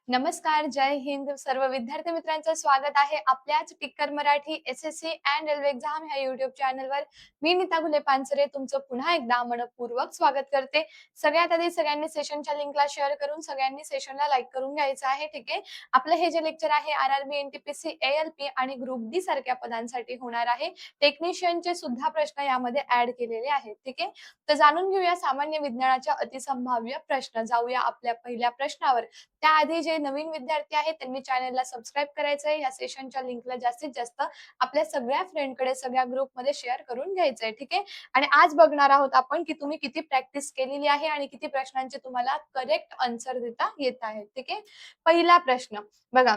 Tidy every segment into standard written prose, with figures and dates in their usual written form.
नमस्कार, जय हिंद. सर्व विद्यार्थी मित्रांचं स्वागत आहे आपल्याच Tikkar Marathi SSC and railway exam ह्या YouTube चॅनलवर. मी नीता घुले पानसरे तुमचं पुन्हा एकदा मनःपूर्वक स्वागत करते. सगळ्यात आधी सगळ्यांनी सेशनच्या लिंकला शेअर करून सगळ्यांनी सेशनला लाईक करून घ्यायचं आहे, ठीक आहे. आपलं हे जे लेक्चर आहे आर-आर-बी, एन-टी-पी-सी, ए-एल-पी आणि ग्रुप डी सारख्या पदांसाठी होणार आहे. टेक्निशियनचे सुद्धा प्रश्न यामध्ये ऍड केलेले आहेत, ठीक आहे. तर जाणून घेऊया सामान्य विज्ञानाच्या अतिसंभाव्य प्रश्न. जाऊया आपल्या पहिल्या प्रश्नावर. त्याआधी जे नवीन विद्यार्थी आहेत त्यांनी चॅनलला सबस्क्राईब करायचं आहे. या सेशनच्या लिंकला जास्तीत जास्त आपल्या सगळ्या फ्रेंडकडे, सगळ्या ग्रुपमध्ये शेअर करून घ्यायचं आहे, ठीक आहे. आणि आज बघणार आहोत आपण की तुम्ही किती प्रॅक्टिस केलेली आहे आणि किती प्रश्नांचे तुम्हाला करेक्ट आन्सर देता येत आहेत, ठीक आहे. पहिला प्रश्न बघा.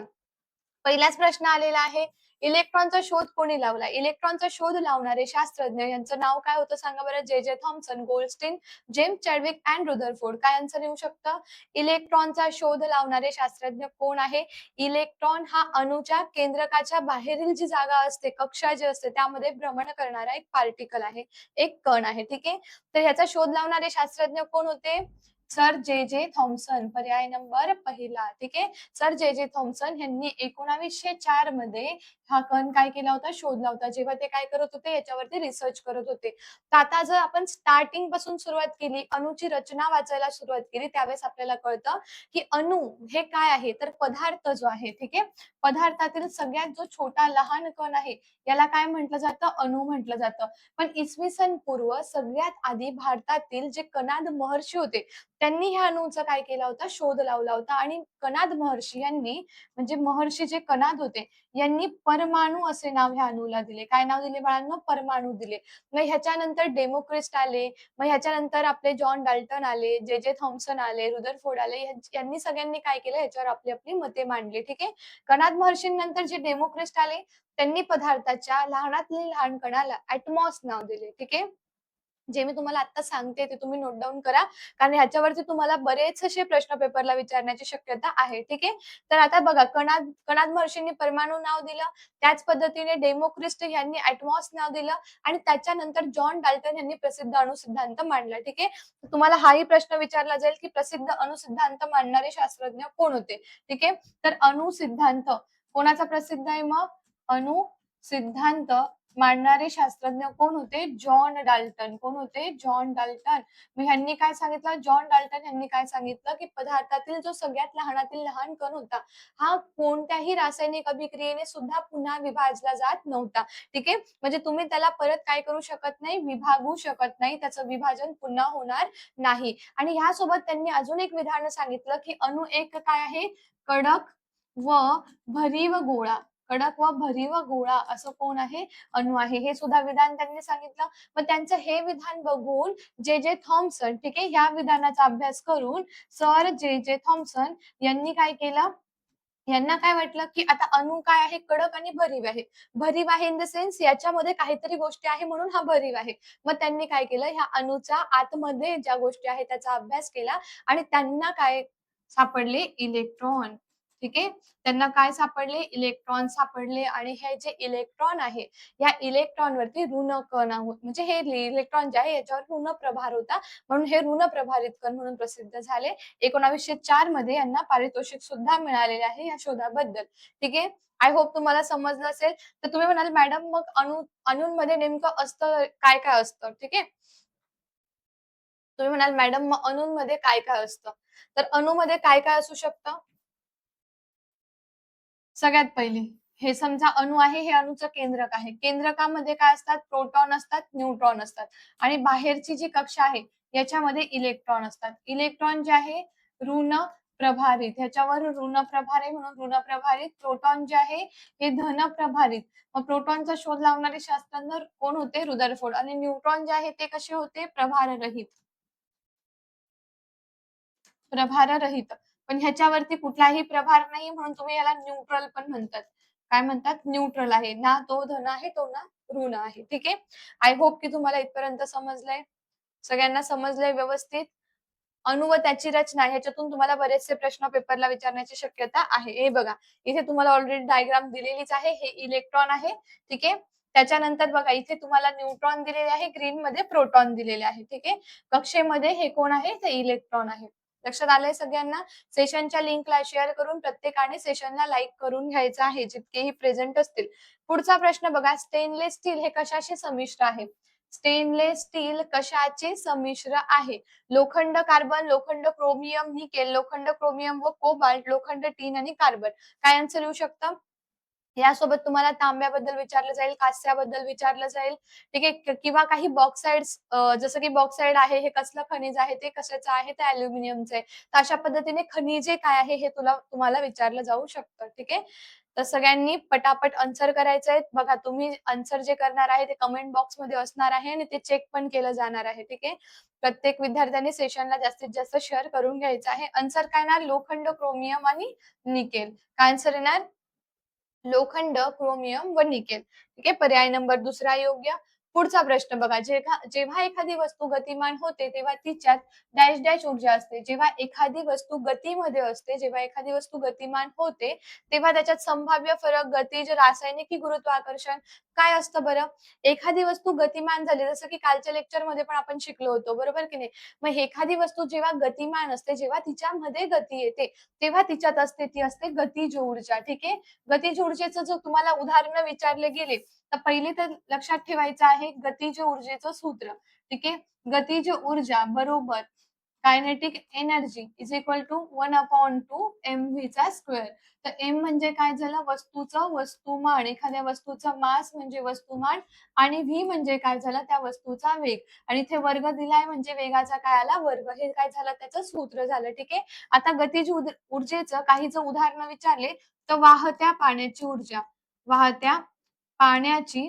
पहिलाच प्रश्न आलेला आहे. इलेक्ट्रॉनचा शोध कोणी लावला? इलेक्ट्रॉनचा शोध लावणारे शास्त्रज्ञ यांचं नाव काय होतं सांगा बरं? J Thomson, Goldstein, James Chadwick and Rutherford. काय आन्सर येऊ शकतं? इलेक्ट्रॉनचा शोध लावणारे शास्त्रज्ञ कोण आहे? इलेक्ट्रॉन हा अणूच्या केंद्रकाच्या बाहेरील जी जागा असते, कक्षा जी असते त्यामध्ये भ्रमण करणारा एक पार्टिकल आहे, एक कण आहे, ठीक आहे. तर ह्याचा शोध लावणारे शास्त्रज्ञ कोण होते? Sir J Thomson. पर्याय नंबर पहिला, ठीक आहे. सर जे थॉम्सन यांनी 1904 मध्ये हा कण काय केला होता? शोधला होता. जेव्हा ते काय करत होते? याच्यावरती रिसर्च करत होते. तर आता जर आपण स्टार्टिंग पासून सुरुवात केली, अणूची रचना वाचायला सुरुवात केली, त्यावेळेस आपल्याला कळतं की अणू हे काय आहे? तर पदार्थ जो आहे, ठीक आहे. पदार्थातील सगळ्यात जो छोटा लहान कण आहे याला काय म्हटलं जातं? अणू म्हटलं जातं. पण इसवी सन पूर्व सगळ्यात आधी भारतातील जे कनाद महर्षी होते त्यांनी ह्या अणूचा काय केला होता? शोध लावला होता. आणि कनाद महर्षी यांनी, म्हणजे महर्षी जे कनाद होते यांनी परमाणु असे नाव ह्या अणूला दिले. काय नाव दिले बाळांनो? परमाणु दिले. मग ह्याच्यानंतर डेमोक्रिस्ट आले, मग ह्याच्यानंतर आपले जॉन डाल्टन आले, जे थॉम्सन आले, रुदरफोर्ड आले. यांनी सगळ्यांनी काय केलं? याच्यावर आपली आपली मते मांडली, ठीक आहे. कनाद महर्षींनंतर जे डेमोक्रिस्ट आले त्यांनी पदार्थाच्या लहानातल्या लहान कणाला ऍटमॉस नाव दिले, ठीक आहे. जे मी तुम्हाला आता सांगते ते तुम्ही नोट डाऊन करा, कारण ह्याच्यावरती तुम्हाला बरेच असे प्रश्न पेपरला विचारण्याची शक्यता आहे, ठीक आहे. तर आता बघा, कणाद कणाद महर्षींनी परमाणु नाव दिलं, त्याच पद्धतीने डेमोक्रिस्ट यांनी ऍटमॉस नाव दिलं आणि त्याच्यानंतर जॉन डाल्टन यांनी प्रसिद्ध अणुसिद्धांत मांडला, ठीक आहे. तुम्हाला हाही प्रश्न विचारला जाईल की प्रसिद्ध अणुसिद्धांत मांडणारे शास्त्रज्ञ कोण होते, ठीक आहे. तर अणुसिद्धांत कोणाचा प्रसिद्ध आहे? मग अणुसिद्धांत मांडणारे शास्त्रज्ञ कोण होते? John Dalton. कोण होते? John Dalton. मग ह्यांनी काय सांगितलं? जॉन डाल्टन यांनी काय सांगितलं की पदार्थातील जो सगळ्यात लहानातील लहान कण होता हा कोणत्याही रासायनिक अभिक्रियेने सुद्धा पुन्हा विभाजला जात नव्हता, ठीक आहे. म्हणजे तुम्ही त्याला परत काय करू शकत नाही? विभागू शकत नाही, त्याचं विभाजन पुन्हा होणार नाही. आणि ह्यासोबत त्यांनी अजून एक विधान सांगितलं की अणु एक काय आहे? कडक व भरीव गोळा. कडक व भरीव गोळा असं कोण आहे? अणू आहे. हे सुद्धा विधान त्यांनी सांगितलं. मग त्यांचं हे विधान बघून जे थॉम्सन, ठीक आहे, ह्या विधानाचा अभ्यास करून सर जे थॉम्सन यांनी काय केलं? यांना काय वाटलं की आता अणू काय आहे? कडक आणि भरीव आहे. भरीव आहे इन द सेन्स याच्यामध्ये काहीतरी गोष्टी आहे म्हणून हा भरीव आहे. मग त्यांनी काय केलं? ह्या अणूच्या आतमध्ये ज्या गोष्टी आहेत त्याचा अभ्यास केला आणि त्यांना काय सापडले? इलेक्ट्रॉन, ठीक आहे. त्यांना काय सापडले? इलेक्ट्रॉन सापडले. आणि हे जे इलेक्ट्रॉन आहे या इलेक्ट्रॉनवरती ऋण कण आहोत, म्हणजे हे इलेक्ट्रॉन जे आहे याच्यावर ऋण प्रभार होता म्हणून हे ऋण प्रभारित कण म्हणून प्रसिद्ध झाले. 1904 मध्ये यांना पारितोषिक सुद्धा मिळालेले आहे या शोधाबद्दल, ठीक आहे. आय होप तुम्हाला समजलं असेल. तर तुम्ही म्हणाल मॅडम मग अणूंमध्ये नेमकं असतं काय काय असतं, ठीक आहे. तुम्ही म्हणाल मॅडम मग अणूंमध्ये काय काय असतं? तर अणूमध्ये काय काय असू शकतं? सगळ्यात पहिले हे समजा अणू आहे, हे अणूचं केंद्रक आहे. केंद्रकामध्ये काय असतात? प्रोटॉन असतात, न्यूट्रॉन असतात. आणि बाहेरची जी कक्षा आहे याच्यामध्ये इलेक्ट्रॉन असतात. इलेक्ट्रॉन जे आहे ऋण प्रभारित, ह्याच्यावर ऋण प्रभार आहे म्हणून ऋण प्रभारित. प्रोटॉन जे आहे हे धन प्रभारित. मग प्रोटॉनचा शोध लावणारे शास्त्रज्ञ कोण होते? रुदरफोर्ड. आणि न्यूट्रॉन जे आहे ते कसे होते? प्रभाररहित. प्रभाररहित. पण ह्याच्यावरती कुठलाही प्रभार नाही म्हणून तुम्ही याला न्यूट्रल पण म्हणतात. काय म्हणतात? न्यूट्रल आहे. ना तो धन आहे, तो ना ऋण आहे, ठीक आहे. आय होप की तुम्हाला इथपर्यंत समजलंय. सगळ्यांना समजलंय व्यवस्थित? अणु व त्याची रचना ह्याच्यातून तुम्हाला बरेचसे प्रश्न पेपरला विचारण्याची शक्यता आहे. हे बघा, इथे तुम्हाला ऑलरेडी डायग्राम दिलेलीच आहे. हे इलेक्ट्रॉन आहे, ठीक आहे. त्याच्यानंतर बघा इथे तुम्हाला न्यूट्रॉन दिलेले आहे, ग्रीन मध्ये प्रोटॉन दिलेले आहे, ठीक आहे. कक्षेमध्ये हे कोण आहे? ते इलेक्ट्रॉन आहे. लक्षात आलंय सगळ्यांना? सेशनच्या लिंकला शेअर करून प्रत्येकाने सेशनला लाईक करून घ्यायचं आहे, जितकेही प्रेझेंट असतील. पुढचा प्रश्न बघा, स्टेनलेस स्टील हे कशाशी संमिश्र आहे? स्टेनलेस स्टील कशाचे संमिश्र आहे? लोखंड, कार्बन, लोखंड, क्रोमियम, निकेल, लोखंड, क्रोमियम व कोबाल्ट, लोखंड, टीन आणि कार्बन. काय आन्सर येऊ शकतं? यासोबत तुम्हाला तांब्याबद्दल विचारलं जाईल, कांस्याबद्दल विचारलं जाईल, ठीक आहे. किंवा काही बॉक्साइड्स, जसं की बॉक्साइड आहे, हे कसलं खनिज आहे, ते कशाचं आहे, ते अॅल्युमिनियमचं आहे. तर अशा पद्धतीने खनिजे काय आहे, हे तुम्हाला विचारलं जाऊ शकतं, ठीक आहे. तर सगळ्यांनी पटापट आन्सर करायचे आहेत. बघा, तुम्ही आन्सर जे करणार आहे ते कमेंट बॉक्समध्ये असणार आहे आणि ते चेक पण केलं जाणार आहे, ठीक आहे. प्रत्येक विद्यार्थ्याने सेशनला जास्तीत जास्त शेअर करून घ्यायचं आहे. आन्सर काय येणार? लोखंड, क्रोमियम आणि निकेल. काय आन्सर येणार? लोखंड, क्रोमियम व निकेल. ठीक आहे. पर्याय नंबर दुसरा योग्य. पुढचा प्रश्न बघा, जेव्हा जेव्हा एखादी वस्तू गतिमान होते तेव्हा तिच्यात डॅश डॅश ऊर्जा असते. जेव्हा एखादी वस्तू गतीमध्ये असते, जेव्हा एखादी वस्तू गतिमान होते, तेव्हा त्याच्यात संभाव्य फरक, गतिज, रासायनिक की गुरुत्वाकर्षण काय असतं बरं? एखादी वस्तू गतिमान झाली, जसं की कालच्या लेक्चरमध्ये पण आपण शिकलो होतो, बरोबर की नाही? मग एखादी वस्तू जेव्हा गतिमान असते, जेव्हा तिच्यामध्ये गती येते, तेव्हा तिच्यात असते, ती असते गतिज ऊर्जा. ठीक आहे. गतिज ऊर्जेचं जर तुम्हाला उदाहरण विचारले गेले, तर पहिले तर लक्षात ठेवायचं आहे गतिज ऊर्जेचं सूत्र. ठीक आहे. गतिज ऊर्जा बरोबर kinetic energy is equal to 1/2 mv चा स्क्वेअर. तर एम म्हणजे काय झालं? वस्तूचं वस्तुमान, एखाद्या वस्तूचं मास म्हणजे वस्तुमान, आणि व्ही म्हणजे काय झालं? त्या वस्तूचा वेग. आणि इथे वर्ग दिलाय म्हणजे वेगाचा काय आला? वर्ग. हे काय झालं? त्याचं सूत्र झालं. ठीक आहे. आता गतिज ऊर्जेचं काही जर उदाहरणं विचारले, तर वाहत्या पाण्याची ऊर्जा, वाहत्या पाण्याची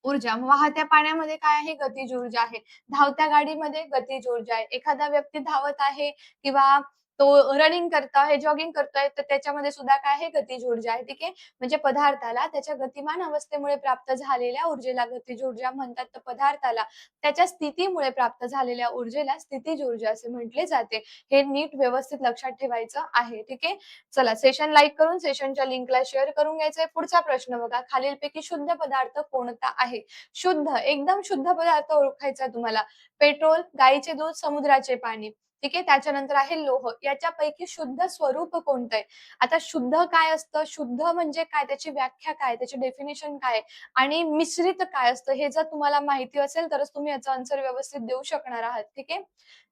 ऊर्जा. मग वाहत्या पाण्यामध्ये काय आहे? गतिज ऊर्जा आहे. धावत्या गाडीमध्ये गतिज ऊर्जा आहे. एखादा व्यक्ती धावत आहे किंवा तो रनिंग करतो आहे, जॉगिंग करतोय, तर त्याच्यामध्ये सुद्धा काय आहे? गतिज ऊर्जा आहे. ठीक आहे. म्हणजे पदार्थाला त्याच्या गतिमान अवस्थेमुळे प्राप्त झालेल्या ऊर्जेला गतिज ऊर्जा म्हणतात. तर पदार्थाला त्याच्या स्थितीमुळे प्राप्त झालेल्या ऊर्जेला स्थितीज ऊर्जा असे म्हटले जाते. हे नीट व्यवस्थित लक्षात ठेवायचं आहे. ठीक आहे. चला, सेशन लाईक करून सेशनच्या लिंकला शेअर करून घ्यायचंय. पुढचा प्रश्न बघा, खालीलपैकी शुद्ध पदार्थ कोणता आहे? शुद्ध, एकदम शुद्ध पदार्थ ओळखायचा तुम्हाला. पेट्रोल, गाईचे दूध, समुद्राचे पाणी. ठीक आहे. त्याच्यानंतर आहे लोह. याच्यापैकी शुद्ध स्वरूप कोणतं आहे? आता शुद्ध काय असतं? शुद्ध म्हणजे काय? त्याची व्याख्या काय? त्याची डेफिनेशन काय? आणि मिश्रित काय असतं? हे जर तुम्हाला माहिती असेल तरच तुम्ही याचा आन्सर व्यवस्थित देऊ शकणार आहात. ठीक आहे.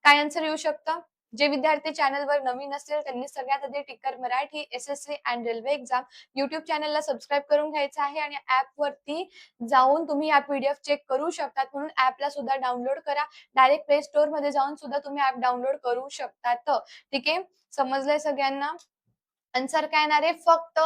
काय आन्सर येऊ शकतं? जे विद्यार्थी चॅनलवर नवीन असतील त्यांनी सगळ्यात आधी Tikkar Marathi SSC and railway exam YouTube चॅनलला सबस्क्राईब करून घ्यायचं आहे आणि ॲपवरती जाऊन तुम्ही या पीडीएफ चेक करू शकतात. म्हणून ॲपला सुद्धा डाउनलोड करा. डायरेक्ट प्ले स्टोअरमध्ये जाऊन सुद्धा तुम्ही ॲप डाउनलोड करू शकतात. ठीक आहे. समजलंय सगळ्यांना? आन्सर काय येणार आहे? फक्त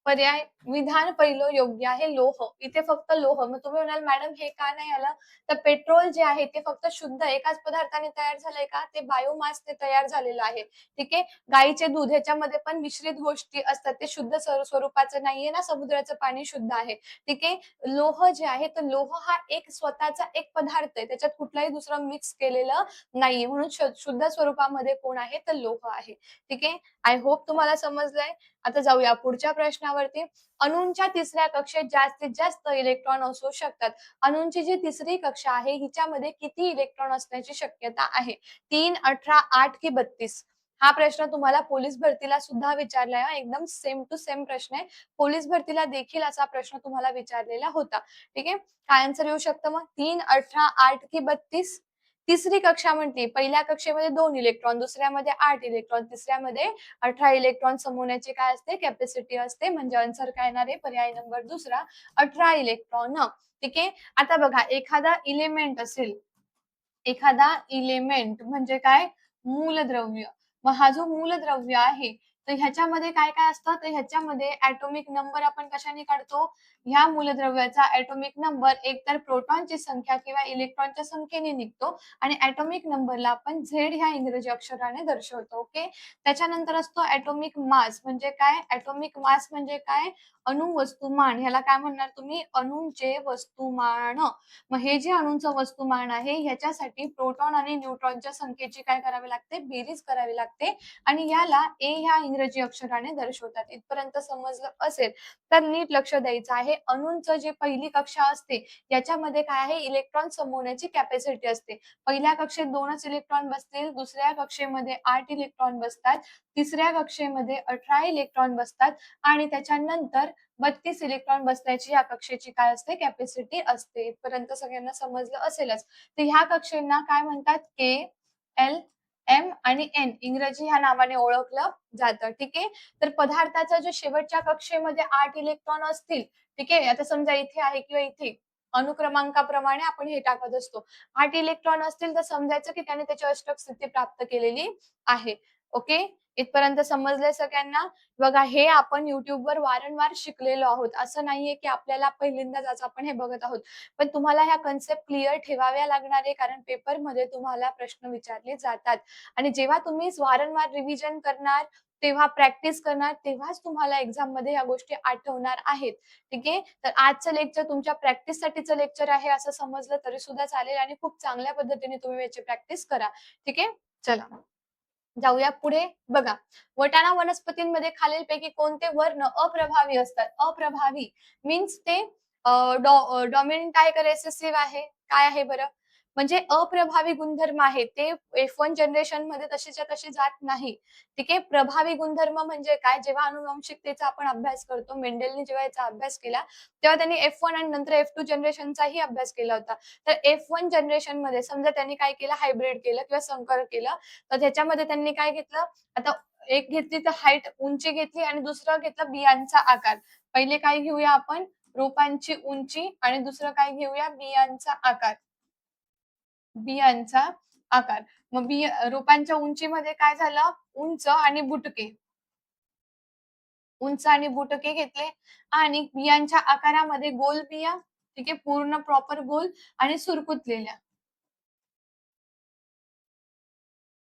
पर्याय विधान पहिलं योग्य आहे, लोह. इथे फक्त लोह. मग तुम्ही म्हणाल मॅडम हे का नाही आलं? तर पेट्रोल जे आहे ते फक्त शुद्ध एकाच पदार्थाने तयार झालंय का? ते बायोमासने तयार झालेलं आहे. ठीक आहे. गाईचे दूध ह्याच्यामध्ये पण मिश्रित गोष्टी असतात. ते शुद्ध स्वरूपाचं नाहीये ना, समुद्राचं पाणी शुद्ध आहे. ठीक आहे. लोह जे आहे, तर लोह हा एक स्वतःचा एक पदार्थ आहे. त्याच्यात कुठलाही दुसरं मिक्स केलेलं नाहीये. म्हणून शुद्ध स्वरूपामध्ये कोण आहे? तर लोह आहे. ठीक आहे. आय होप तुम्हाला समजलंय. आता जाऊया पुढच्या प्रश्नावरती. अणूंच्या तिसऱ्या कक्षेत जास्तीत जास्त इलेक्ट्रॉन असू शकतात. अणूंची जी तिसरी कक्षा आहे हिच्यामध्ये किती इलेक्ट्रॉन असण्याची शक्यता आहे? 3, 18, 8 की 32? हा प्रश्न तुम्हाला पोलीस भरतीला सुद्धा विचारलाय हां. एकदम सेम टू सेम प्रश्न आहे. पोलीस भरतीला देखील असा प्रश्न तुम्हाला विचारलेला होता. ठीक आहे. काय आन्सर येऊ शकतं मग? 3, 18, 8 की 32? तिसरी कक्षा म्हणते पहिल्या कक्षेमध्ये 2 इलेक्ट्रॉन, दुसऱ्यामध्ये 8 इलेक्ट्रॉन, तिसऱ्यामध्ये 18 इलेक्ट्रॉन समवण्याची काय असते? कॅपॅसिटी असते. म्हणजे आन्सर काय येणार आहे? पर्याय नंबर दुसरा 18 इलेक्ट्रॉन. ठीक आहे. आता बघा, एखादा इलेमेंट असेल, एखादा इलेमेंट म्हणजे काय? मूलद्रव्य. मग हा जो मूलद्रव्य आहे, तर ह्याच्यामध्ये काय-काय असतं? तर ह्याच्यामध्ये एटॉमिक नंबर आपण कशाने काढतो? ह्या मूलद्रव्याचा एटॉमिक नंबर एकतर प्रोटॉनची संख्या किंवा इलेक्ट्रॉनच्या संख्येने निघतो आणि एटॉमिक नंबरला आपण झेड ह्या इंग्रजी अक्षराने दर्शवतो. ओके. त्याच्यानंतर असतो एटॉमिक मास. म्हणजे काय? एटॉमिक मास म्हणजे काय? अणु वस्तुमान. ह्याला काय म्हणणार तुम्ही? अणूंचे वस्तुमान. मग हे जे अणूंचं वस्तुमान आहे ह्याच्यासाठी प्रोटॉन आणि न्यूट्रॉनच्या संख्येची काय करावी लागते? बेरीज करावी लागते आणि याला ए ह्या इंग्रजी अक्षराने दर्शवतात. इथपर्यंत समजलं असेल तर नीट लक्ष द्यायचं आहे. अणूंचं जे पहिली कक्षा असते याच्यामध्ये काय आहे, इलेक्ट्रॉन समवण्याची कॅपॅसिटी असते. पहिल्या कक्षेत 2च इलेक्ट्रॉन बसतील, दुसऱ्या कक्षेमध्ये 8 इलेक्ट्रॉन बसतात, तिसऱ्या कक्षेमध्ये 18 इलेक्ट्रॉन बसतात आणि त्याच्यानंतर 32 इलेक्ट्रॉन बसण्याची या कक्षेची काय असते, कॅपॅसिटी असते. इथपर्यंत सगळ्यांना समजलं असेलच. तर ह्या कक्षेंना काय म्हणतात, के, एल, एम आणि एन इंग्रजी ह्या नावाने ओळखलं जातं. ठीक आहे. तर पदार्थाचा जो शेवटच्या कक्षेमध्ये 8 इलेक्ट्रॉन असतील, ठीक आहे. आता समजा इथे आहे किंवा इथे अनुक्रमांकाप्रमाणे आपण हे टाकत असतो. 8 इलेक्ट्रॉन असतील तर समजायचं की त्याने त्याची अष्टक स्थिती प्राप्त केलेली आहे. ओके. इथपर्यंत समजलंय सगळ्यांना? बघा हे आपण YouTubeवर वारंवार शिकलेलो आहोत. असं नाहीये की आपल्याला पहिल्यांदाच आज आपण हे बघत आहोत. पण तुम्हाला ह्या कन्सेप्ट क्लिअर ठेवाव्या लागणार आहे कारण पेपरमध्ये तुम्हाला प्रश्न विचारले जातात. आणि जेव्हा तुम्ही वारंवार रिव्हिजन करणार, तेव्हा प्रॅक्टिस करणार, तेव्हाच तुम्हाला एक्झाममध्ये ह्या गोष्टी आठवणार आहेत. ठीक आहे. तर आजचं लेक्चर तुमच्या प्रॅक्टिससाठीचं लेक्चर आहे असं समजलं तरी सुद्धा चालेल आणि खूप चांगल्या पद्धतीने तुम्ही याची प्रॅक्टिस करा. ठीक आहे. चला जाऊया पुढे. बघा, वटाणा वनस्पतींमध्ये खालीलपैकी कोणते वर्ण अप्रभावी असतात? अप्रभावी मीन्स ते डॉमिनंट आहे का रेसेसिव्ह आहे? काय आहे बरं? म्हणजे अप्रभावी गुणधर्म आहे. ते F1 जनरेशन मध्ये तसेच्या तसे जात नाही. ठीक आहे. प्रभावी गुणधर्म म्हणजे काय? जेव्हा आनुवंशिकतेचा आपण अभ्यास करतो, मेंडेलने जेव्हा याचा अभ्यास केला, तेव्हा त्यांनी F1 आणि नंतर F2 जनरेशनचाही अभ्यास केला होता. तर F1 जनरेशन मध्ये समजा त्यांनी काय केलं, हायब्रिड केलं किंवा संकर केलं, तर त्याच्यामध्ये त्यांनी काय घेतलं, आता एक घेतली तर हाईट उंची घेतली आणि दुसरं घेतलं बियांचा आकार. पहिले काय घेऊया आपण, रोपांची उंची आणि दुसरं काय घेऊया, बियांचा आकार. बियांचा आकार. मग रोपांच्या उंचीमध्ये काय झालं, उंच आणि बुटके. उंच आणि बुटके घेतले आणि बियांच्या आकारामध्ये गोल बिया, ठीक आहे, पूर्ण प्रॉपर गोल आणि सुरकुतलेल्या.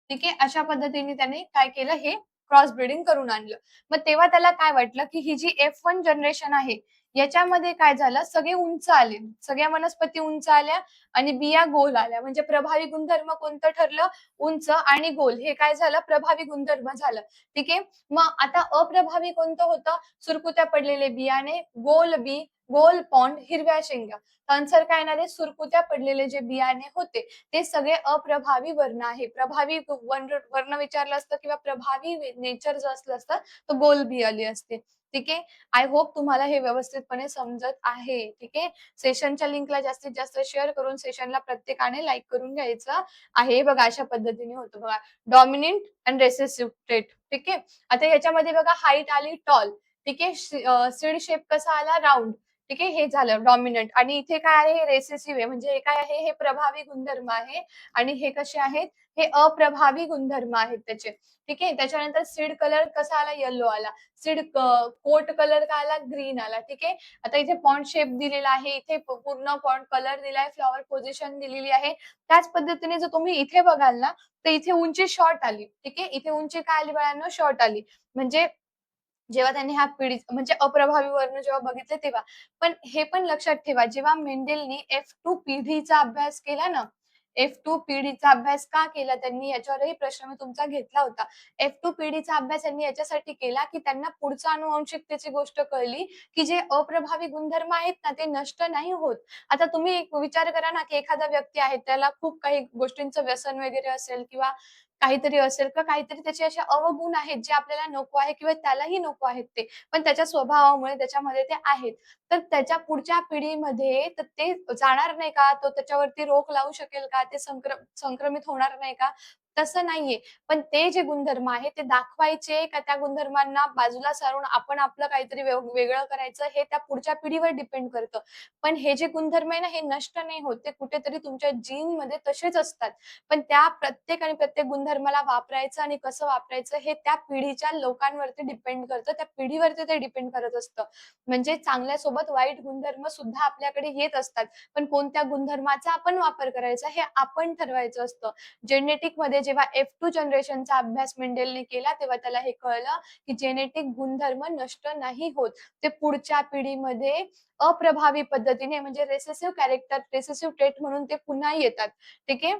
ठीक आहे. अशा पद्धतीने त्याने काय केलं, हे क्रॉस ब्रीडिंग करून आणलं. मग तेव्हा त्याला काय वाटलं, की ही जी F1 जनरेशन आहे, याच्यामध्ये काय झालं, सगळे उंच आले. सगळ्या वनस्पती उंच आल्या आणि बिया गोल आल्या. म्हणजे प्रभावी गुणधर्म कोणतं ठरलं? उंच आणि गोल. हे काय झालं? प्रभावी गुणधर्म झालं. ठीक आहे. मग आता अप्रभावी कोणतं होतं? सुरकुत्या पडलेले बियाणे, गोल बी, गोल पॉन्ड, हिरव्या शेंगा. आन्सर काय येणार आहे? सुरकुत्या पडलेले जे बियाणे होते ते सगळे अप्रभावी वर्ण आहे. प्रभावी वर्ण विचारलं असतं किंवा प्रभावी नेचर जर असलं असतं तर गोल बी आली असते. ठीक आहे. आय होप तुम्हाला हे व्यवस्थितपणे समजत आहे. ठीक आहे. सेशनच्या लिंकला जास्तीत जास्त शेअर करून सेशनला प्रत्येकाने लाईक करून घ्यायचं आहे. बघा अशा पद्धतीने होतं बघा. Dominant and recessive trait. ठीक आहे. आता याच्यामध्ये बघा हाईट आली टॉल. ठीक आहे. सीड शेप कसा आला, राऊंड. ठीक आहे. हे झालं डॉमिनंट आणि इथे काय आहे, हे रेसेसिव्ह आहे. म्हणजे हे काय आहे, हे प्रभावी गुणधर्म आहे आणि हे कसे आहेत, हे अप्रभावी गुणधर्म आहेत त्याचे. ठीक आहे. त्याच्यानंतर सीड कलर कसा आला, येलो आला. सीड कोट कलर काय आला, ग्रीन आला. ठीक आहे. आता इथे पॉन्ड शेप दिलेला आहे, इथे पूर्ण पॉन्ड कलर दिलाय, फ्लॉवर पोझिशन दिलेली आहे. त्याच पद्धतीने जर तुम्ही इथे बघाल ना, तर इथे उंची शॉर्ट आली. ठीक आहे. इथे उंची काय आली बाळांनो, शॉर्ट आली. म्हणजे जेव्हा त्यांनी हा पिढी म्हणजे अप्रभावी वर्ण जेव्हा बघितले तेव्हा. पण हे पण लक्षात ठेवा, जेव्हा मेंडेलनी F2 पिढीचा अभ्यास केला ना, F2 पिढीचा अभ्यास का केला त्यांनी, याच्यावरही प्रश्न मी तुमचा घेतला होता. F2 पिढीचा अभ्यास त्यांनी याच्यासाठी केला, की त्यांना पुढच्या आनुवंशिकतेची गोष्ट कळली, की जे अप्रभावी गुणधर्म आहेत ना, ते नष्ट नाही होत. आता तुम्ही एक विचार करा ना, की एखादा व्यक्ती आहे, त्याला खूप काही गोष्टींचं व्यसन वगैरे असेल किंवा काहीतरी असेल किंवा काहीतरी त्याचे असे अवगुण आहेत जे आपल्याला नको आहे किंवा त्यालाही नको आहेत ते. पण त्याच्या स्वभावामुळे त्याच्यामध्ये ते आहेत. तर त्याच्या पुढच्या पिढीमध्ये तर ते जाणार नाही का? तो त्याच्यावरती रोक लावू शकेल का? ते संक्रमित होणार नाही का? तसं नाहीये. पण ते जे गुणधर्म आहे ते दाखवायचे का त्या गुणधर्मांना बाजूला सारून आपण आपलं काहीतरी वेगळं करायचं, हे त्या पुढच्या पिढीवर डिपेंड करतं. पण हे जे गुणधर्म आहे ना, हे नष्ट नाही होत. ते कुठेतरी तुमच्या जीनमध्ये तसेच असतात. पण त्या प्रत्येक आणि प्रत्येक गुणधर्माला वापरायचं आणि कसं वापरायचं हे त्या पिढीच्या लोकांवरती डिपेंड करतं. त्या पिढीवरती ते डिपेंड करत असतं. म्हणजे चांगल्यासोबत वाईट गुणधर्म सुद्धा आपल्याकडे येत असतात. पण कोणत्या गुणधर्माचा आपण वापर करायचा हे आपण ठरवायचं असतं. जेनेटिकमध्ये जेव्हा F2 जनरेशनचा अभ्यास मेंडेलने केला तेव्हा त्याला हे कळलं, की जेनेटिक गुणधर्म नष्ट नाही होत. ते पुढच्या पिढीमध्ये अप्रभावी पद्धतीने म्हणजे रेसेसिव्ह कॅरेक्टर, रेसेसिव्ह ट्रेट म्हणून ते पुन्हा येतात. ठीक आहे.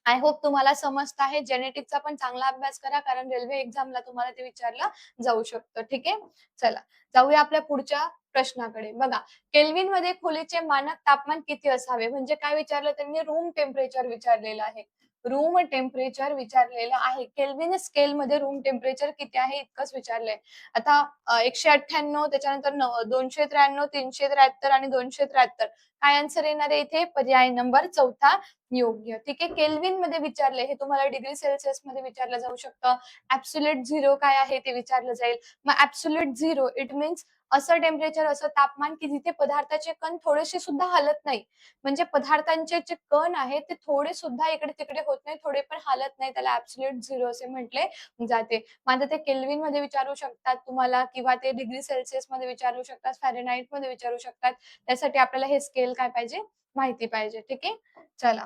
आय होप तुम्हाला समजत आहे. जेनेटिक्सचा पण चांगला अभ्यास करा, कारण रेल्वे एक्झामला तुम्हाला ते विचारलं जाऊ शकतं. ठीक आहे. चला, जाऊया आपल्या पुढच्या प्रश्नाकडे. बघा, केल्व्हिनमध्ये खोलीचे मानक तापमान किती असावे? म्हणजे काय विचारलं त्यांनी? रूम टेम्परेचर विचारलेलं आहे. रूम टेम्परेचर विचारलेलं आहे. केल्व्हिन स्केलमध्ये रूम टेम्परेचर किती आहे इतकंच विचारलंय. आता 198, त्याच्यानंतर 293, 373 आणि 273. काय आन्सर येणार आहे इथे? पर्याय नंबर चौथा योग्य. ठीक आहे. केल्व्हिन मध्ये विचारले, हे तुम्हाला डिग्री सेल्सिअस मध्ये विचारलं जाऊ शकतं. ॲब्सोल्यूट झिरो काय आहे ते विचारलं जाईल. मग ॲब्सोल्यूट झिरो इट मीन्स असं टेम्परेचर, असं तापमान की जिथे पदार्थाचे कण थोडेसे सुद्धा हलत नाही. म्हणजे पदार्थांचे जे कण आहेत ते थोडे सुद्धा इकडे तिकडे होत नाही, थोडे पण हालत नाही. त्याला ॲब्सोल्यूट झिरो असे म्हटले जाते. मग आता ते केल्व्हिन मध्ये विचारू शकतात तुम्हाला, किंवा ते डिग्री सेल्सिअस मध्ये विचारू शकतात, फॅरेनहाइट मध्ये विचारू शकतात. त्यासाठी आपल्याला हे स्केल काय पाहिजे? माहिती पाहिजे. ठीक आहे. चला,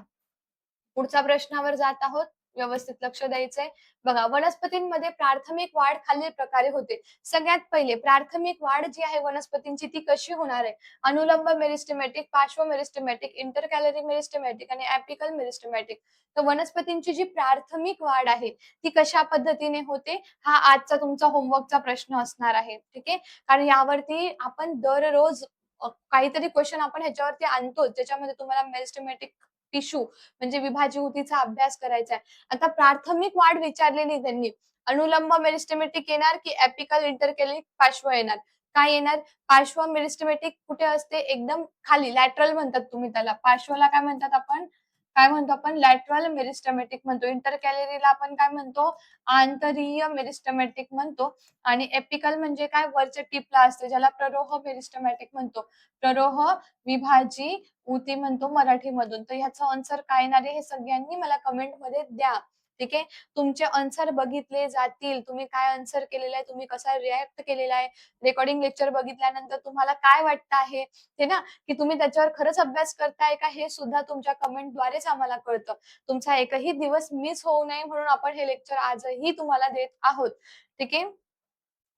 पुढच्या प्रश्नावर जात आहोत. व्यवस्थित लक्ष द्यायचंय. बघा, वनस्पतींमध्ये प्राथमिक वाढ खालील प्रकारे होते. सगळ्यात पहिले प्राथमिक वाढ जी आहे वनस्पतींची ती कशी होणार आहे? अनुलंब मेरिस्टेमॅटिक, पार्श्व मेरिस्टेमॅटिक, इंटरकॅलरी मेरिस्टेमॅटिक आणि ॲपिकल मेरिस्टेमॅटिक. तर वनस्पतींची जी प्राथमिक वाढ आहे ती कशा पद्धतीने होते, हा आजचा तुमचा होमवर्कचा प्रश्न असणार आहे. ठीक आहे. कारण यावरती आपण दररोज काहीतरी क्वेश्चन आपण ह्याच्यावरती आणतो, ज्याच्यामध्ये तुम्हाला मेरिस्टेमॅटिक टिश्यू म्हणजे विभाज्य ऊतीचा अभ्यास करायचा आहे. आता प्राथमिक वाढ विचारलेली त्यांनी. अनुलंब मेरिस्टेमॅटिक येणार की एपिकल इंटरकेलिक पार्श्व येणार? काय येणार? पार्श्व मेरिस्टेमॅटिक कुठे असते? एकदम खाली, लॅटरल म्हणतात तुम्ही त्याला. पार्श्वला काय म्हणतात आपण? काय म्हणतो आपण? लॅटरल मेरिस्टेमॅटिक म्हणतो. इंटरकॅलरीला आपण काय म्हणतो? आंतरीय मेरिस्टेमॅटिक म्हणतो. आणि एपिकल म्हणजे काय? वरच्या टिपला असते, ज्याला प्ररोह मेरिस्टेमॅटिक म्हणतो. प्ररोह विभाजी ऊती म्हणतो मराठीमधून. तर ह्याचं आन्सर काय येणार आहे हे सगळ्यांनी मला कमेंटमध्ये द्या. ठीक आहे. तुमचे आन्सर बघितले जातील. तुम्ही काय आन्सर केलेला आहे, तुम्ही कसा रिॲक्ट केलेला आहे, रेकॉर्डिंग लेक्चर बघितल्यानंतर तुम्हाला काय वाटतं आहे ते ना, की तुम्ही त्याच्यावर खरंच अभ्यास करताय का, हे सुद्धा तुमच्या कमेंटद्वारेच आम्हाला कळतं. तुमचा एकही दिवस मिस होऊ नये म्हणून आपण हे लेक्चर आजही तुम्हाला देत आहोत. ठीक आहे.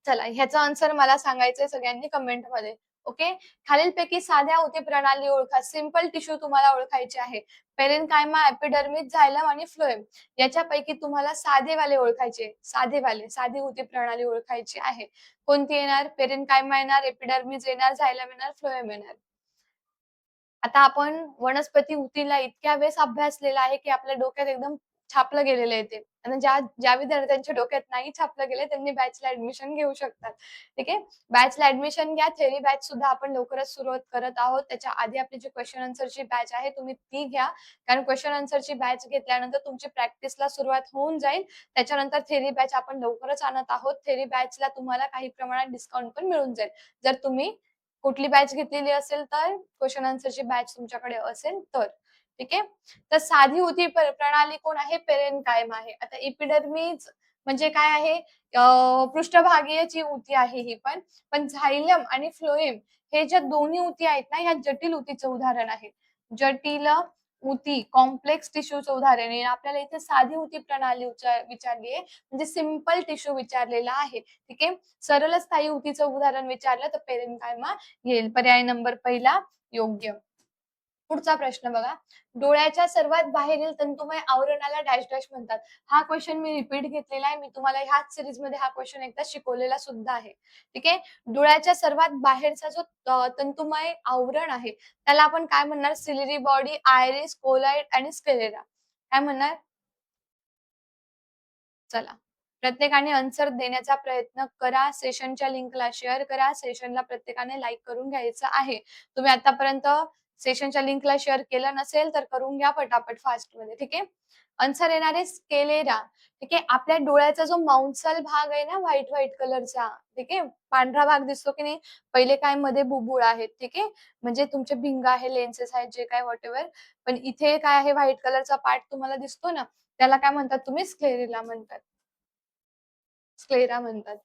चला, ह्याचा आन्सर मला सांगायचंय सगळ्यांनी कमेंटमध्ये. ओके. खालीलपैकी साध्या ऊती प्रणाली ओळखा. सिंपल टिश्यू तुम्हाला ओळखायचे आहे. पेरेन्कायमा, एपिडर्मिस, झायलम आणि फ्लोएम. याच्यापैकी तुम्हाला साधेवाले ओळखायचे. साधेवाले, साधी ऊती प्रणाली ओळखायची आहे. कोणती येणार? पेरेन्कायमा येणार, एपिडर्मिस येणार, झायलम येणार, फ्लोएम येणार. आता आपण वनस्पती ऊतीला इतक्या वेळेस अभ्यासलेला आहे, की आपल्या डोक्यात एकदम छापलं गेलेलं आहे ते. आणि ज्या ज्या विद्यार्थ्यांच्या डोक्यात नाही छापलं गेलंय त्यांनी बॅचला ॲडमिशन घेऊ शकतात. ठीक आहे. बॅचला ॲडमिशन घ्या. थेअरी बॅच सुद्धा आपण लवकरच सुरुवात करत आहोत. त्याच्या आधी आपली जी क्वेशन आन्सरची बॅच आहे तुम्ही ती घ्या. कारण क्वेशन आन्सरची बॅच घेतल्यानंतर तुमची प्रॅक्टिसला सुरुवात होऊन जाईल. त्याच्यानंतर थेअरी बॅच आपण लवकरच आणत आहोत. थेअरी बॅचला तुम्हाला काही प्रमाणात डिस्काउंट पण मिळून जाईल. जर तुम्ही कुठली बॅच घेतलेली असेल तर, क्वेशन आन्सरची बॅच तुमच्याकडे असेल तर. ठीक आहे. तर साधी ऊती प्रणाली कोण आहे? पेरेन्काइम आहे. आता इपिडर्मिस म्हणजे काय आहे? पृष्ठभागीय जी ऊती आहे ही पण. पण झायलम आणि फ्लोएम हे ज्या दोन्ही ऊती आहेत ना, ह्या जटिल ऊतीचं उदाहरण आहे. जटिल ऊती, कॉम्प्लेक्स टिश्यूचं उदाहरण आहे. आपल्याला इथे साधी ऊती प्रणाली विचारली आहे, म्हणजे सिंपल टिश्यू विचारलेला आहे. ठीक आहे. सरळ स्थायी ऊतीचं उदाहरण विचारलं तर पेरेन्काइमा येईल. पर्याय नंबर पहिला योग्य. पुढचा प्रश्न बघा. डोळ्याच्या सर्वात बाहेरील तंतुमय आवरणाला डॅश डॅश म्हणतात. हा क्वेश्चन मी रिपीट घेतलेला आहे. मी तुम्हाला ह्याच सीरीजमध्ये हा क्वेश्चन एकदा शिकवलेला सुद्धा आहे. ठीक आहे. डोळ्याच्या सर्वात बाहेरचा जो तंतुमय आवरण आहे त्याला आपण काय म्हणणार? सिलिरी बॉडी, आयरिस, कोलाइट आणि स्क्लेरा. काय म्हणणार? चला, प्रत्येकाने आन्सर देण्याचा प्रयत्न करा. सेशनच्या लिंकला शेअर करा. सेशनला प्रत्येकाने लाईक करून घ्यायचं आहे. तुम्ही आतापर्यंत सेशनच्या लिंकला शेअर केलं नसेल तर करून घ्या पटापट फास्टमध्ये. ठीक आहे. आन्सर येणार आहे स्केलेरा. ठीक आहे. आपल्या डोळ्याचा जो माउंसल भाग आहे ना, व्हाईट व्हाईट कलरचा, ठीक आहे, पांढरा भाग दिसतो की नाही, पहिले काय मध्ये बुबुळ आहेत. ठीक आहे. म्हणजे तुमचे भिंग आहे, लेन्सेस आहेत, जे काय व्हॉटएव्हर. पण इथे काय आहे? व्हाईट कलरचा पार्ट तुम्हाला दिसतो ना, त्याला काय म्हणतात? तुम्ही स्क्लेरेला म्हणतात. स्क्लेरा म्हणतात.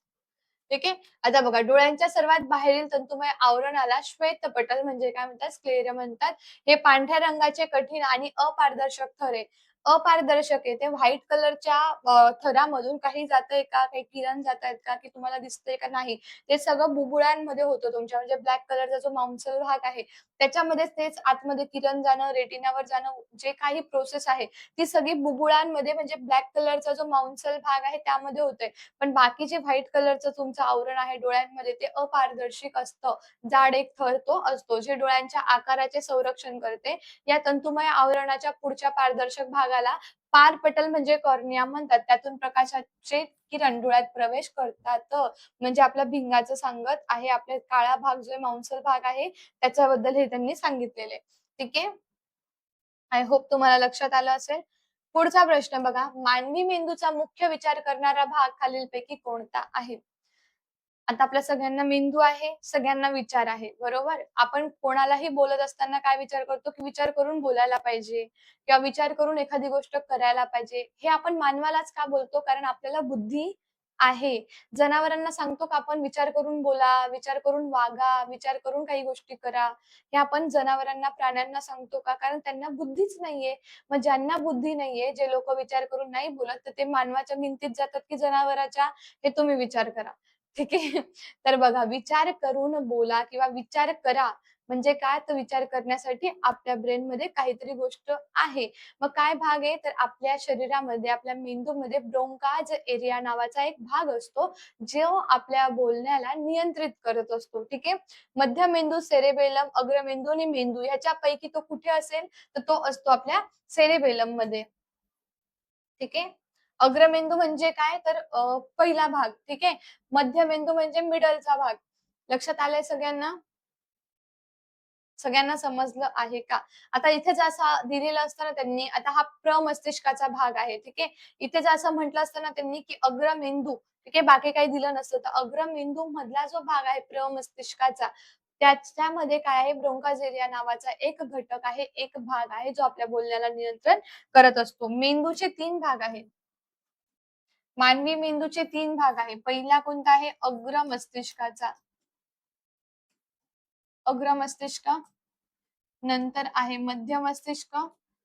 ठीक आहे. आता बघा, डोळ्यांच्या सर्वात बाहेरील तंतुमय आवरणाला श्वेतपटल म्हणजे काय म्हणतात? स्क्लेरा म्हणतात. हे पांढऱ्या रंगाचे कठीण आणि अपारदर्शक थर आहे. अपारदर्शक आहे. ते व्हाईट कलरच्या थरामधून काही जातंय का? काही किरण जातायत का? की तुम्हाला दिसतंय का? नाही. ते सगळं बुबुळांमध्ये होतं तुमच्या म्हणजे ब्लॅक कलरचा जो मांसल भाग आहे, त्याच्यामध्येच तेच आतमध्ये किरण जाणं, रेटिनावर जाणं, जे काही प्रोसेस आहे, ती सगळी बुबुळांमध्ये म्हणजे ब्लॅक कलरचा जो मांसल भाग आहे त्यामध्ये होतंय. पण बाकी जे व्हाईट कलरचं तुमचं आवरण आहे डोळ्यांमध्ये ते अपारदर्शक असतं. जाड एक थर तो असतो, जे डोळ्यांच्या आकाराचे संरक्षण करते. या तंतुमय आवरणाच्या पुढच्या पारदर्शक भागाला पारपटल म्हणजे कॉर्निया म्हणतात. त्यातून प्रकाशाचे किरण डोळ्यात प्रवेश करतात. म्हणजे आपल्या भिंगाचं सांगत आहे. आपला काळा भाग जो आहे, मांसल भाग आहे, त्याच्याबद्दल हे त्यांनी सांगितलेलं आहे. ठीक आहे. आय होप तुम्हाला लक्षात आलं असेल. पुढचा प्रश्न बघा. मानवी मेंदूचा मुख्य विचार करणारा भाग खालीलपैकी कोणता आहे? आता आपल्या सगळ्यांना मेंदू आहे, सगळ्यांना विचार आहे, बरोबर? आपण कोणालाही बोलत असताना काय विचार करतो, की विचार करून बोलायला पाहिजे किंवा विचार करून एखादी गोष्ट करायला पाहिजे. हे आपण मानवालाच का बोलतो? कारण आपल्याला बुद्धी आहे. जनावरांना सांगतो का आपण विचार करून बोला, विचार करून वागा, विचार करून काही गोष्टी करा. हे आपण जनावरांना, प्राण्यांना सांगतो का? कारण त्यांना बुद्धीच नाहीये. मग ज्यांना बुद्धी नाहीये, जे लोकं विचार करून नाही बोलत, तर ते मानवाच्या गिनतीत जातात, की जनावराच्या? हे तुम्ही विचार करा. ठीक आहे. तर बघा विचार करून बोला किंवा विचार करा म्हणजे काय तर विचार करण्यासाठी आपल्या ब्रेनमध्ये काहीतरी गोष्ट आहे. मग काय भाग आहे तर आपल्या शरीरामध्ये आपल्या मेंदूमध्ये ब्रोंकाज एरिया नावाचा एक भाग असतो, जो आपल्या बोलण्याला नियंत्रित करत असतो. ठीक आहे. मध्य मेंदू, सेरेबेलम, अग्रमेंदू आणि मेंदू ह्याच्यापैकी तो कुठे असेल तर तो असतो आपल्या सेरेबेलम मध्ये. ठीक आहे. अग्रमेंदू म्हणजे काय तर पहिला भाग. ठीक आहे. मध्यमेंदू म्हणजे मिडलचा भाग. लक्षात आलंय सगळ्यांना? सगळ्यांना समजलं आहे का? आता इथे जर असं दिलेलं असतं ना त्यांनी, आता हा प्रमस्तिष्काचा भाग आहे, ठीक आहे. इथे जर असं म्हटलं असतं ना त्यांनी, की अग्रमेंदू, ठीक आहे, बाकी काही दिलं नसतं. तर अग्रमेंदू मधला जो भाग आहे प्रमस्तिष्काचा, त्याच्यामध्ये काय आहे ब्रोंकास एरिया नावाचा एक घटक आहे, एक भाग आहे, जो आपल्या बोलण्याला नियंत्रण करत असतो. मेंदूचे 3 भाग आहेत. मानवी मेंदूचे 3 भाग आहे. पहिला कोणता आहे? अग्र मस्तिष्काचा. अग्र मस्तिष्क, नंतर आहे मध्य मस्तिष्क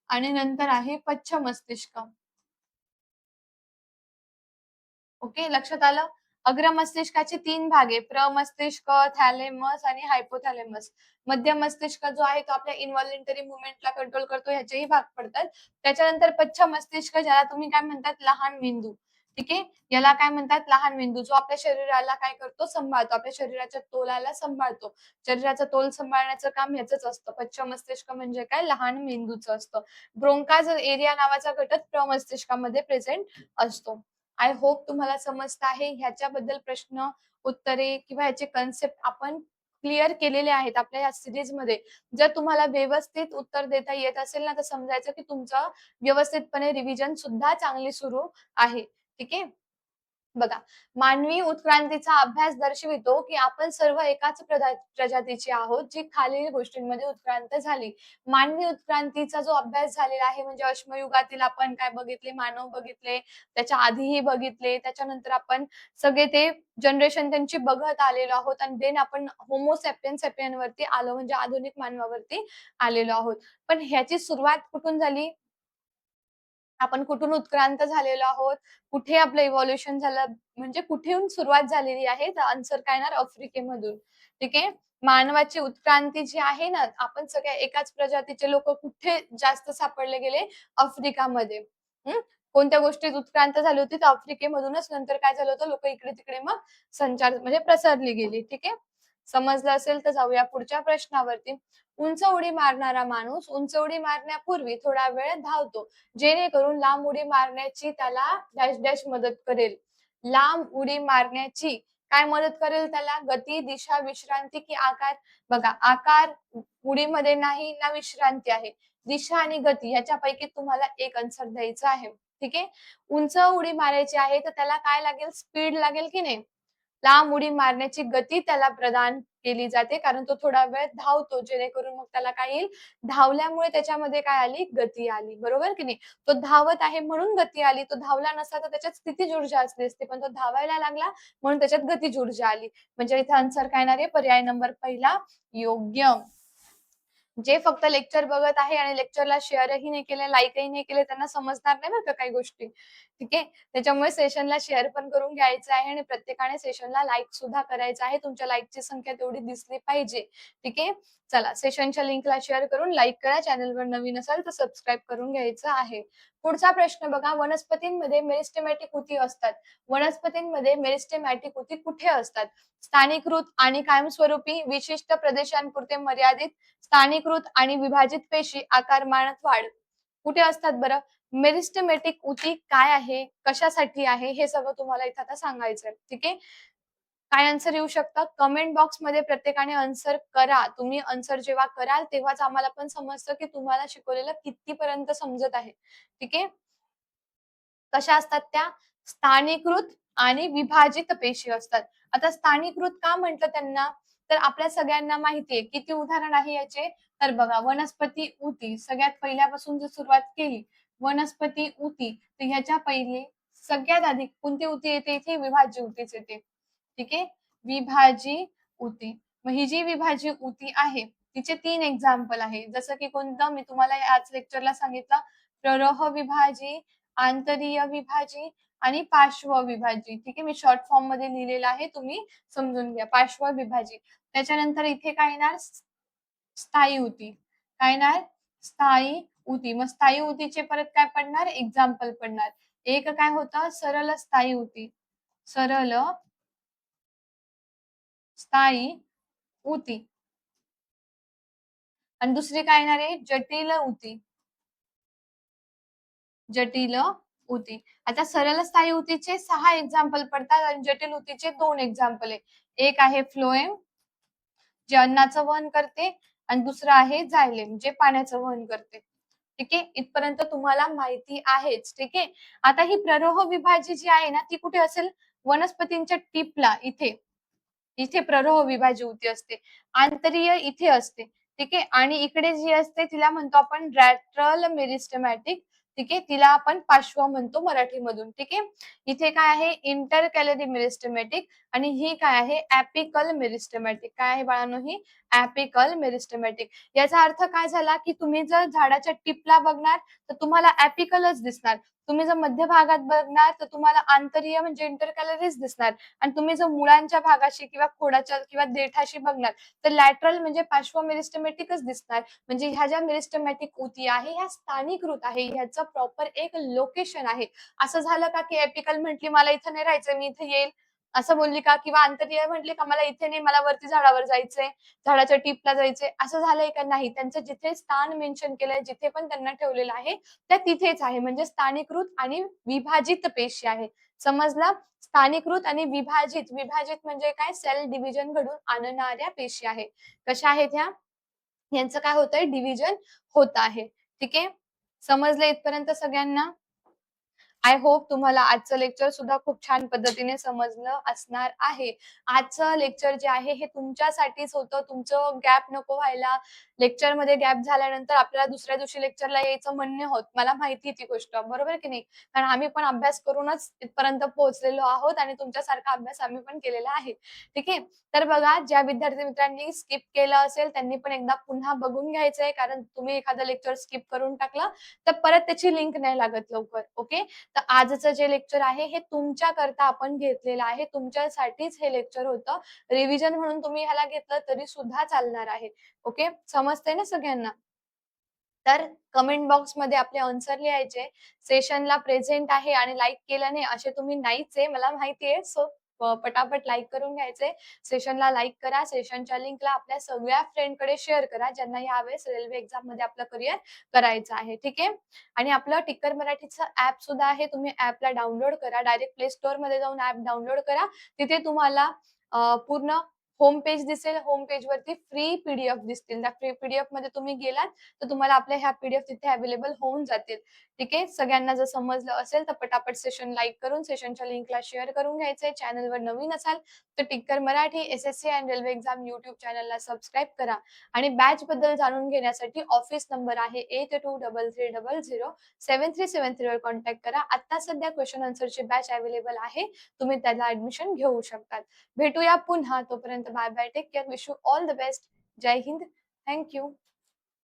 आणि नंतर आहे पश्च मस्तिष्क. ओके, लक्षात आलं? अग्र मस्तिष्काचे 3 भाग आहे. प्रमस्तिष्क, थॅलेमस आणि हायपोथॅलेमस. मध्य मस्तिष्क जो आहे तो आपल्या इन्व्हॉल्युंटरी मूव्हमेंटला कंट्रोल करतो, ह्याचेही भाग पडतात. त्याच्यानंतर पश्च मस्तिष्क ज्याला तुम्ही काय म्हणतात लहान मेंदू. ठीक आहे? याला काय म्हणतात लहान मेंदू, जो आपल्या शरीराला काय करतो सांभाळतो. आपल्या शरीराच्या तोलाला सांभाळतो. शरीराचा तोल सांभाळण्याचं काम ह्याचंच असतं. पश्च मस्तिष्क म्हणजे काय लहान मेंदूचं असतं. ब्रोंकास एरिया नावाचा घटक प्रमस्तिष्कामध्ये प्रेझेंट असतो. आय होप तुम्हाला समजत आहे. ह्याच्याबद्दल प्रश्न, उत्तरे किंवा ह्याचे कन्सेप्ट आपण क्लिअर केलेले आहेत आपल्या या सीरीजमध्ये. जर तुम्हाला व्यवस्थित उत्तर देता येत असेल ना, तर समजायचं की तुमचं व्यवस्थितपणे रिव्हिजन सुद्धा चांगली सुरू आहे. ठीक आहे? बघा, मानवी उत्क्रांतीचा अभ्यास दर्शवितो, की आपण सर्व एकाच प्रजातीचे आहोत, जी खालील गोष्टींमध्ये उत्क्रांत झाली. मानवी उत्क्रांतीचा जो अभ्यास झालेला आहे, म्हणजे अश्मयुगातील आपण काय बघितले, मानव बघितले, त्याच्या आधीही बघितले, त्याच्यानंतर आपण सगळे ते जनरेशन त्यांची बघत आलेलो आहोत आणि देन आपण होमो सॅपियन वरती आलो, म्हणजे आधुनिक मानवावरती आलेलो आहोत. पण ह्याची सुरुवात कुठून झाली? आपण कुठून उत्क्रांत झालेलो आहोत, कुठे आपलं इव्होल्युशन झालं, म्हणजे कुठून सुरुवात झालेली आहे, तर आन्सर काय येणार आफ्रिकेमधून. ठीक आहे. मानवाची उत्क्रांती जी आहे ना, आपण सगळ्या एकाच प्रजातीचे लोक कुठे जास्त सापडले गेले? आफ्रिकामध्ये. हम्म. कोणत्या गोष्टीत उत्क्रांत झाली होती तर आफ्रिकेमधूनच. नंतर काय झालं होतं, लोक इकडे तिकडे मग संचार म्हणजे प्रसरली गेली. ठीक आहे. समजलं असेल तर जाऊया पुढच्या प्रश्नावरती. उंच उडी मारणारा माणूस उंच उडी मारण्यापूर्वी थोडा वेळ धावतो, जेणेकरून लांब उडी मारण्याची त्याला डॅश डॅश मदत करेल. लांब उडी मारण्याची काय मदत करेल त्याला? गती, दिशा, विश्रांती की आकार? बघा, आकार उडीमध्ये नाही ना विश्रांती आहे. दिशा आणि गती ह्याच्यापैकी तुम्हाला एक आन्सर द्यायचा आहे. ठीक आहे. उंच उडी मारायची आहे तर त्याला काय लागेल? स्पीड लागेल की नाही? लांब उडी मारण्याची गती त्याला प्रदान केली जाते, कारण तो थोडा वेळ धावतो, जेणेकरून मग त्याला काय येईल? धावल्यामुळे त्याच्यामध्ये काय आली? गती आली. बरोबर की नाही? तो धावत आहे म्हणून गती आली. तो धावला नसता तर त्याच्यात स्थितीज ऊर्जा असली असती, पण तो धावायला लागला म्हणून त्याच्यात गतीज ऊर्जा आली. म्हणजे इथे आन्सर काय येणार आहे? पर्याय नंबर पहिला योग्य. जे फक्त लेक्चर बघत आहे आणि लेक्चरला शेअरही नाही केले, लाईकही नाही केले, त्यांना समजणार नाही बरं का काही गोष्टी. ठीक आहे. त्याच्यामुळे सेशनला शेअर पण करून घ्यायचं आहे आणि प्रत्येकाने सेशनला लाईक सुद्धा करायचं आहे. तुमच्या लाईकची संख्या तेवढी दिसली पाहिजे. ठीक आहे. चला सेशनच्या लिंकला शेअर करून लाईक करा. चॅनलवर नवीन असाल तर सबस्क्राईब करून घ्यायचं आहे. पुढचा प्रश्न बघा, वनस्पतींमध्ये मेरिस्टेमॅटिक ऊती असतात. वनस्पतींमध्ये मेरिस्टेमॅटिक ऊती कुठे असतात? स्थानिकृत आणि कायमस्वरूपी, विशिष्ट प्रदेशांपुरते मर्यादित, स्थानिकृत आणि विभाजित पेशी आकारमानात वाढ. कुठे असतात बरं? मेरिस्टेमॅटिक ऊती काय आहे, कशासाठी आहे, हे सगळं तुम्हाला इथं आता सांगायचंय. ठीक आहे. काय आन्सर येऊ शकतं? कमेंट बॉक्समध्ये प्रत्येकाने आन्सर करा. तुम्ही आन्सर जेव्हा कराल तेव्हाच आम्हाला पण समजतं की तुम्हाला शिकवलेलं कितीपर्यंत समजत आहे. ठीक आहे. कशा असतात त्या? स्थानिकृत आणि विभाजित पेशी असतात. आता स्थानिकृत का म्हटलं त्यांना? तर आपल्या सगळ्यांना माहिती आहे. किती उदाहरण आहे याचे? तर बघा, वनस्पती ऊती सगळ्यात पहिल्यापासून जर सुरुवात केली, वनस्पती ऊती, तर ह्याच्या पहिले सगळ्यात आधी कोणती ऊती येते इथे? विभाज्य ऊतीच येते. ठीक आहे. विभाजी ऊती. मग ही जी विभाजी ऊती आहे तिचे 3 एक्झाम्पल आहे. जसं की कोणतं? मी तुम्हाला याच लेक्चरला सांगितलं, प्ररह विभाजी, आंतरीय विभाजी आणि पार्श्व विभाजी. ठीक आहे. मी शॉर्ट फॉर्म मध्ये लिहिलेलं आहे, तुम्ही समजून घ्या. पार्श्व विभाजी. त्याच्यानंतर इथे काय येणार? स्थायी ऊती. काय येणार? स्थायी ऊती. मग स्थायी ऊतीचे परत काय पडणार? एक्झाम्पल पडणार. एक काय होतं? सरळ स्थायी ऊती. सरळ स्थायी ऊती. आणि दुसरी काय येणार आहे? जटिल ऊती. जटिल ऊती. आता सरळ स्थायी ऊतीचे 6 एक्झाम्पल पडतात आणि जटिल ऊतीचे 2 एक्झाम्पल आहे. एक आहे फ्लोएम, जे अन्नाचं वहन करते, आणि दुसरं आहे झायलेम, जे पाण्याचं वहन करते. ठीक आहे. इथपर्यंत तुम्हाला माहिती आहेच. ठीक आहे. आता ही प्ररोह विभाजी जी आहे ना, ती कुठे असेल? वनस्पतींच्या टिपला, इथे. इथे प्ररोह विभाजी ऊती असते. आंतरीय इथे असते. ठीक आहे. आणि इकडे जी असते तिला म्हणतो आपण लॅटरल मेरिस्टेमॅटिक. ठीक आहे. तिला आपण पार्श्व म्हणतो मराठीमधून. ठीक आहे. इथे काय आहे? Intercalary meristematic. आणि ही काय आहे? Apical meristematic. काय आहे बाळांनो? ही ऍपिकल मेरिस्टेमॅटिक. याचा अर्थ काय झाला की तुम्ही जर झाडाच्या टिपला बघणार तर तुम्हाला ऍपिकलच दिसणार. तुम्ही जर मध्य भागात बघणार तर तुम्हाला आंतरीय म्हणजे इंटरकॅलरीज दिसणार. आणि तुम्ही जर मुळांच्या भागाशी किंवा खोडाच्या किंवा देठाशी बघणार तर लॅटरल म्हणजे पार्श्व मेरिस्टेमॅटिकच दिसणार. म्हणजे ह्या ज्या मेरिस्टेमॅटिक ऊती आहे ह्या स्थानिकृत आहे. ह्याचं प्रॉपर एक लोकेशन आहे. असं झालं का की एपिकल म्हटली मला इथं नाही राहायचं, मी इथे येईल, असं बोलली का? किंवा आंतरीय म्हटली का मला इथे नाही, मला वरती झाडावर जायचंय, झाडाच्या टिपला जायचंय, असं झालंय का? नाही. त्यांचं जिथे स्थान मेन्शन केलंय, जिथे पण त्यांना ठेवलेलं आहे त्या तिथेच आहे. म्हणजे स्थानिकृत आणि विभाजित पेशी आहे. समजलं? स्थानिकृत आणि विभाजित. विभाजित म्हणजे काय? सेल डिव्हिजन घडून आणणाऱ्या पेशी आहे. कशा आहेत ह्या? यांचं काय होतंय? डिव्हिजन होत आहे. ठीक आहे. समजलं इथपर्यंत सगळ्यांना? आय होप तुम्हाला आजचं लेक्चर सुद्धा खूप छान पद्धतीने समजलं असणार आहे. आजचं लेक्चर जे आहे हे तुमच्यासाठीच होतं. तुमचं गॅप नको व्हायला. लेक्चरमध्ये गॅप झाल्यानंतर आपल्याला दुसऱ्या दिवशी लेक्चरला यायचं मन नाही होत. मला माहिती आहे ती गोष्ट. बरोबर की नाही? कारण आम्ही पण अभ्यास करूनच इथपर्यंत पोहोचलेलो आहोत आणि तुमच्यासारखा अभ्यास आम्ही पण केलेला आहे. ठीक आहे. तर बघा, ज्या विद्यार्थी मित्रांनी स्किप केलं असेल त्यांनी पण एकदा पुन्हा बघून घ्यायचंय. कारण तुम्ही एखादं लेक्चर स्किप करून टाकलं तर परत त्याची लिंक नाही लागत लवकर. ओके. तर आजचं जे लेक्चर आहे हे तुमच्याकरता आपण घेतलेलं आहे. तुमच्यासाठीच हे लेक्चर होतं. रिव्हिजन म्हणून तुम्ही ह्याला घेतलं तरी सुद्धा चालणार आहे. ओके. समजतंय ना सगळ्यांना? तर कमेंट बॉक्समध्ये आपले आन्सर लिहायचे. सेशनला प्रेझेंट आहे आणि लाईक केलं नाही असे तुम्ही नाहीच आहे, मला माहिती आहे. सो पटापट लाईक करून घ्यायचे. सेशनला लाईक करा. सेशनच्या लिंकला आपल्या सगळ्या फ्रेंडकडे शेअर करा, ज्यांना यावेळेस रेल्वे एक्झाममध्ये आपलं करिअर करायचं आहे. ठीक आहे. आणि आपलं टिक्कर मराठीचं ॲप सुद्धा आहे. तुम्ही ॲपला डाउनलोड करा. डायरेक्ट प्ले स्टोअरमध्ये जाऊन ॲप डाउनलोड करा. तिथे तुम्हाला पूर्ण होम पेज दिसेल. होम पेजवरती फ्री पीडीएफ दिसतील. त्या फ्री पीडीएफमध्ये तुम्ही गेलात तर तुम्हाला आपल्या ह्या पीडीएफ तिथे अवेलेबल होऊन जातील. ठीक आहे. सगळ्यांना जर समजलं असेल तर पटापट सेशन लाईक करून सेशनच्या लिंकला शेअर करून घ्यायचंय. चॅनलवर नवीन असाल तर Tikkar Marathi SSC and railway exam YouTube चॅनलला सबस्क्राईब करा. आणि बॅच बद्दल जाणून घेण्यासाठी ऑफिस नंबर आहे 8233007373 वर कॉन्टॅक्ट करा. आता सध्या क्वेश्चन आन्सरची बॅच अवेलेबल आहे. तुम्ही त्याला ऍडमिशन घेऊ शकतात. भेटूया पुन्हा. तोपर्यंत bye bye. Take care. Wish you all the best. जय हिंद. Thank you.